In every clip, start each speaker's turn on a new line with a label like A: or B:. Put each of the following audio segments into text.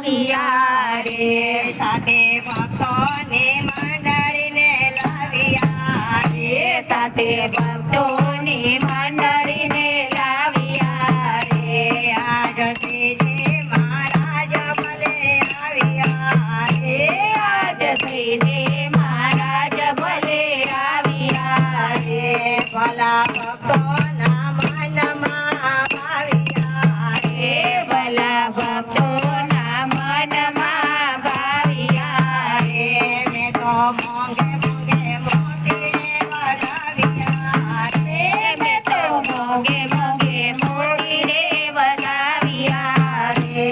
A: આવ્યા રે સાથે ભક્તોની મંડળીને લાવ્યા રે સાથે ભક્તોની મંડળીને લાવ્યા રે આજ શ્રીજી મહારાજ ભલે આવ્યા રે આજ શ્રીજી મહારાજ ભલે આવ્યા રે ભલા ભક્તોના મનમાં ભાવ્યા રે ભલા ભક્તોના મનમાં ભાવ્યા રે મેં તો મોંઘે મોંઘે મોતીને વધાવ્યા રે મેં તો મોંઘે મોંઘે મોતીને વધાવ્યા રે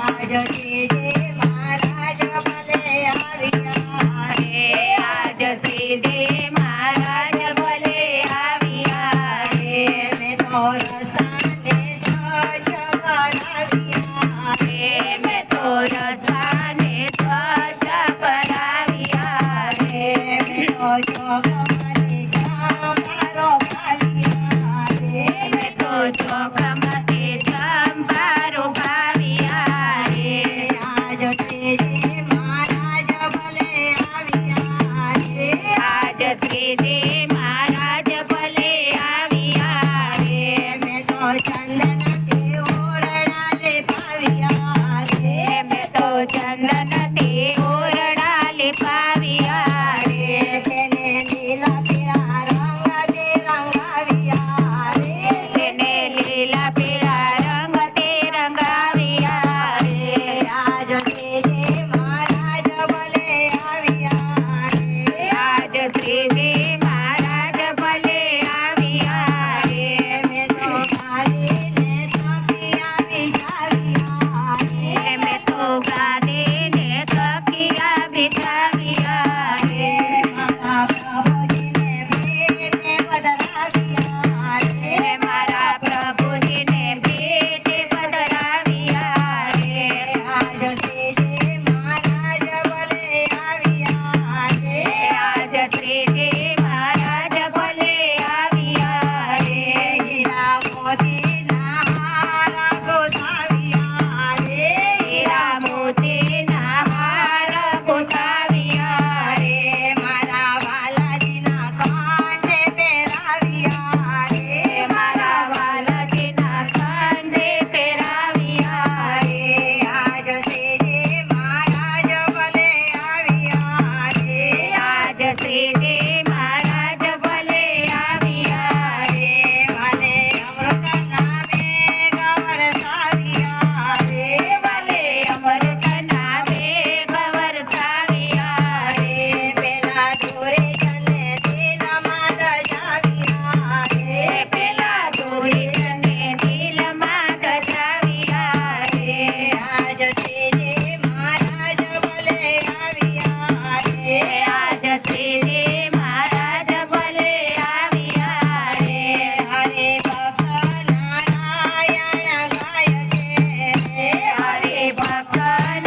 A: આજ શ્રીજી મહારાજ ભલે આવ્યા રે આજ શ્રીજી મહારાજ ભલે આવ્યા રે મેં તો રસ્તાને સ્વચ્છ કરાવ્યા રે મેં તો રસ્તાને સ્વચ્છ કરાવ્યા રે મેં તો ચોકમાંથી ચંપારો ભાવ્યા રે મેં તો ચોકમાંથી ચંપારો ભાવ્યા રે આજ શ્રીજી મહારાજ ભલે આવ્યા રે આજ શ્રીજી મહારાજ ભલે આવ્યા રે મેં તો ચંદનથી ઓરડા લેપાવ્યા રે મેં તો ચંદનથી ઓરડા લેપાવ્યા રે તેને લીલા પીળા રંગથી રંગાવ્યા રે તેને લીલા પીળા રંગથી રંગાવ્યા રે આજ શ્રીજી મહારાજ ભલે આવ્યા રે આજ શ્રીજી મહારાજ ભલે આવ્યા રે મેં તો ગાદીને તકિયા બિછાવ્યા રે મેં તો ગાદીને તકિયા બિછાવ્યા રે મારા પ્રભુજીને ભેટે પધરાવ્યા રે મારા પ્રભુજીને ભેટે પધરાવ્યા રે આજ શ્રીજી મહારાજ ભલે આવ્યા રે આજ શ્રીજી મહારાજ ભલે આવ્યા રે હીરા મોતીના હાર ગોઠાવ્યા રે હીરા મોતીના હાર ગોઠાવ્યા રે મારા વાલાજીના કાંઠે પહેરાવ્યા રે મારા વાલાજીના કાંઠે પહેરાવ્યા રે આજ શ્રીજી મહારાજ ભલે આવ્યા રે આજ શ્રીજી મહારાજ ભલે આવ્યા રે ભલે અમૃતના મેઘ વરસાવ્યા રે ભલે અમૃતના મેઘ વરસાવ્યા રે પેલા ધૂળીજને દિલમાં દજાવ્યા રે પેલા ધૂળીજને દિલમાં દજાવ્યા રે આજ શ્રીજી મહારાજ ભલે આવ્યા રે આજ શ્રીજી મહારાજ ભલે આવ્યા રે હરે ભક્ત નારાયણ ગાય છે રે હરે ભક્ત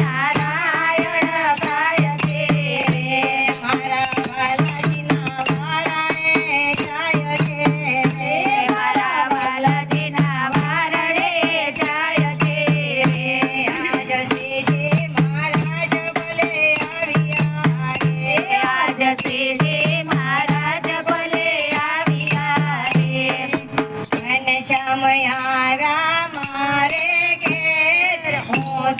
A: નારાયણ ગાય છે રે મારા બાલાજીના વારણે જાય છે રે મારા બાલાજીના વારણે જાય છે રે આજ શ્રીજી મહારાજ ભલે આવ્યા રે આજ શ્રીજી મહારાજ ભલે આવ્યા રે ઘનશ્યામ આવ્યા મારે ઘેર હું